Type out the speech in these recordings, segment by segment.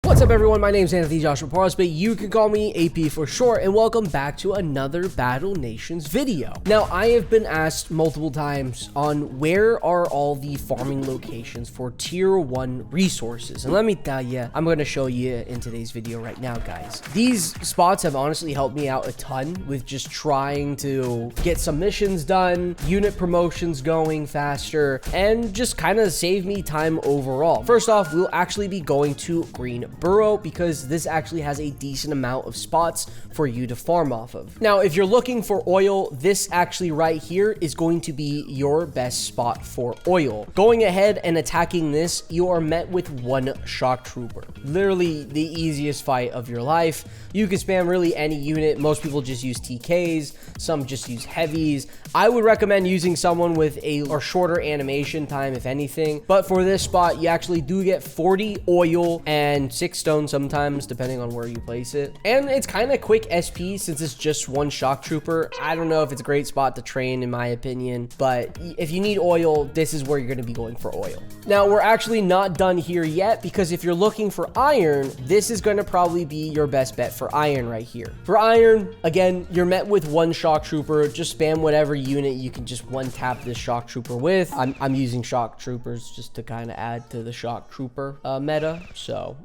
What's up everyone, my name is Anthony Joshua Paras, but you can call me AP for short, and welcome back to another Battle Nations video. Now, I have been asked multiple times on where are all the farming locations for tier 1 resources, and let me tell you, I'm going to show you in today's video right now, guys. These spots have honestly helped me out a ton with just trying to get some missions done, unit promotions going faster, and just kind of save me time overall. First off, we'll actually be going to Green Burrow because this actually has a decent amount of spots for you to farm off of. Now, if you're looking for oil, this actually right here is going to be your best spot for oil. Going ahead and attacking this, you are met with one shock trooper. Literally the easiest fight of your life. You can spam really any unit. Most people just use TKs, some just use heavies. I would recommend using someone with a shorter animation time, if anything. But for this spot, you actually do get 40 oil and 6 stone sometimes, depending on where you place it. And it's kind of quick SP since it's just one shock trooper. I don't know if it's a great spot to train in my opinion, but if you need oil, this is where you're going to be going for oil. Now, we're actually not done here yet, because if you're looking for iron, this is going to probably be your best bet for iron right here. For iron, again, you're met with one shock trooper. Just spam whatever unit you can just one tap this shock trooper with. I'm using shock troopers just to kind of add to the shock trooper meta, so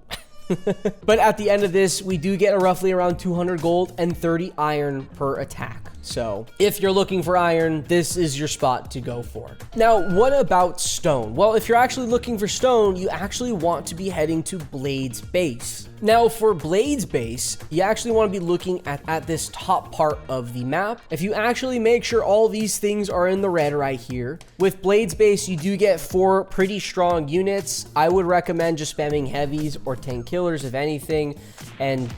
but at the end of this, we do get roughly around 200 gold and 30 iron per attack. So if you're looking for iron, this is your spot to go for. Now, what about stone? Well, if you're actually looking for stone, you actually want to be heading to Blade's base. Now, for Blade's base, you actually want to be looking at this top part of the map. If you actually make sure all these things are in the red right here, with Blade's base, you do get 4 pretty strong units. I would recommend just spamming heavies or tank killers, if anything, and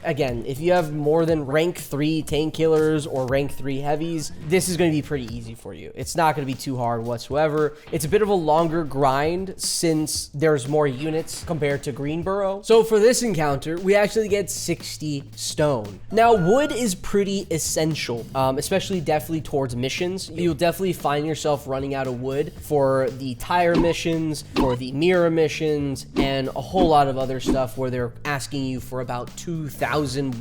again, if you have more than rank 3 tank killers or rank 3 heavies, this is going to be pretty easy for you. It's not going to be too hard whatsoever. It's a bit of a longer grind since there's more units compared to Green Burrow. So for this encounter, we actually get 60 stone. Now, wood is pretty essential, especially definitely towards missions. You'll definitely find yourself running out of wood for the tire missions, for the mirror missions, and a whole lot of other stuff where they're asking you for about 2,000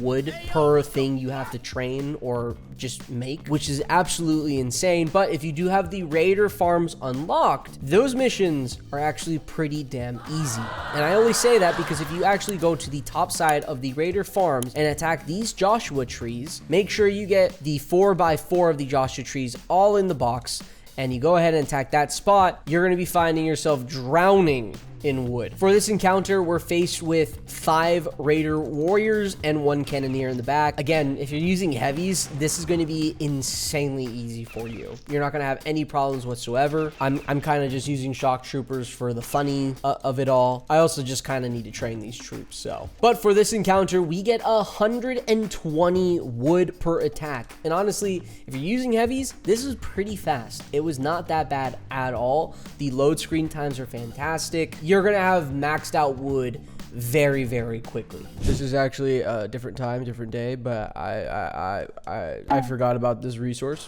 wood per thing you have to train or just make, which is absolutely insane. But if you do have the raider farms unlocked, those missions are actually pretty damn easy. And I only say that because if you actually go to the top side of the raider farms and attack these Joshua trees, make sure you get the 4x4 of the Joshua trees all in the box, and you go ahead and attack that spot, you're going to be finding yourself drowning in wood. For this encounter, we're faced with 5 raider warriors and 1 cannoneer in the back. Again, if you're using heavies, this is going to be insanely easy for you. You're not going to have any problems whatsoever. I'm kind of just using shock troopers for the funny of it all. I also just kind of need to train these troops, so. But for this encounter, we get 120 wood per attack. And honestly, if you're using heavies, this is pretty fast. It was not that bad at all. The load screen times are fantastic. You're gonna have maxed out wood very, very quickly. This is actually a different time, different day, but I forgot about this resource.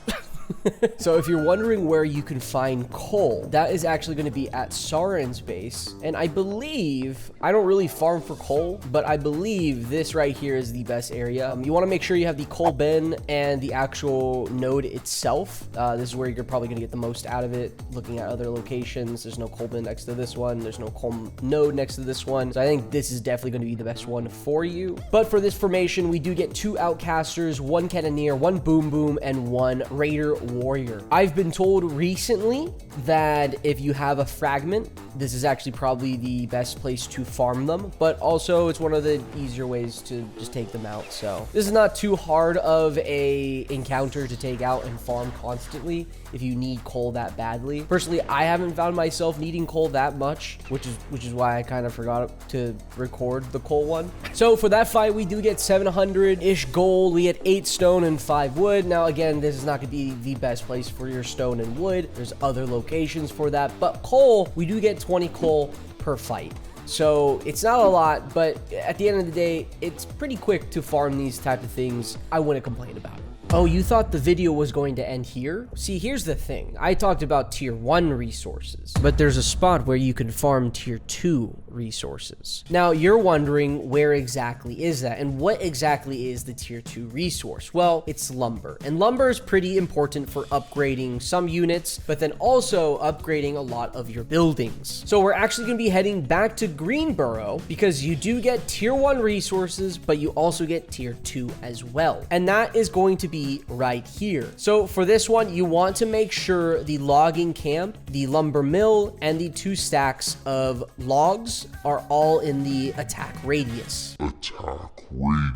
So if you're wondering where you can find coal, that is actually going to be at Saren's base. And I believe, I don't really farm for coal, but I believe this right here is the best area. You want to make sure you have the coal bin and the actual node itself. This is where you're probably going to get the most out of it. Looking at other locations, there's no coal bin next to this one. There's no coal node next to this one. So I think this is definitely going to be the best one for you. But for this formation, we do get 2 outcasters, 1 cannoneer, 1 boom boom, and 1 raider warrior. I've been told recently that if you have a fragment, this is actually probably the best place to farm them, but also it's one of the easier ways to just take them out. So this is not too hard of a encounter to take out and farm constantly if you need coal that badly. Personally, I haven't found myself needing coal that much, which is why I kind of forgot to record the coal one. So for that fight, we do get 700-ish gold. We get 8 stone and 5 wood. Now, again, this is not going to be the best place for your stone and wood. There's other locations for that, but coal, we do get 20 coal per fight. So it's not a lot, but at the end of the day, it's pretty quick to farm these type of things. I wouldn't complain about it. Oh, you thought the video was going to end here? See, here's the thing. I talked about tier 1 resources, but there's a spot where you can farm tier 2 resources. Now you're wondering where exactly is that and what exactly is the tier 2 resource? Well, it's lumber, and lumber is pretty important for upgrading some units, but then also upgrading a lot of your buildings. So we're actually going to be heading back to Greenboro because you do get tier 1 resources, but you also get tier 2 as well. And that is going to be right here. So for this one, you want to make sure the logging camp, the lumber mill, and the 2 stacks of logs are all in the attack radius. Attack radius.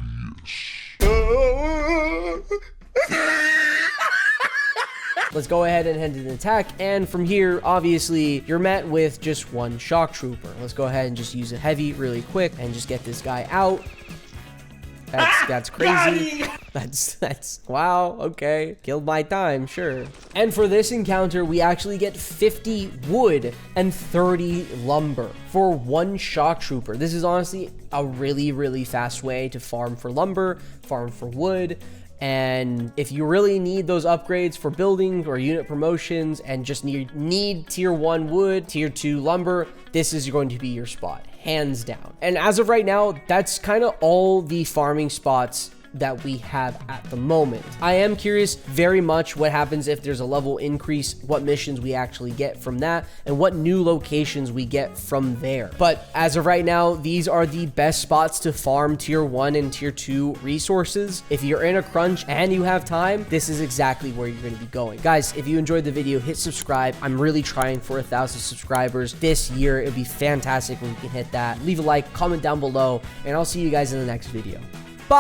Let's go ahead and head to the attack, and from here, obviously, you're met with just 1 shock trooper. Let's go ahead and just use a heavy really quick and just get this guy out. That's crazy. That's wow, okay. Killed my time, sure. And for this encounter, we actually get 50 wood and 30 lumber for 1 shock trooper. This is honestly a really fast way to farm for lumber, farm for wood. And if you really need those upgrades for buildings or unit promotions and just need tier 1 wood, tier 2 lumber, this is going to be your spot, hands down. And as of right now, that's kind of all the farming spots that we have at the moment. I am curious very much what happens if there's a level increase, what missions we actually get from that, and what new locations we get from there. But as of right now, these are the best spots to farm tier 1 and tier 2 resources. If you're in a crunch and you have time, this is exactly where you're going to be going. Guys, if you enjoyed the video, hit subscribe. I'm really trying for 1,000 subscribers this year. It would be fantastic when we can hit that. Leave a like, comment down below, and I'll see you guys in the next video.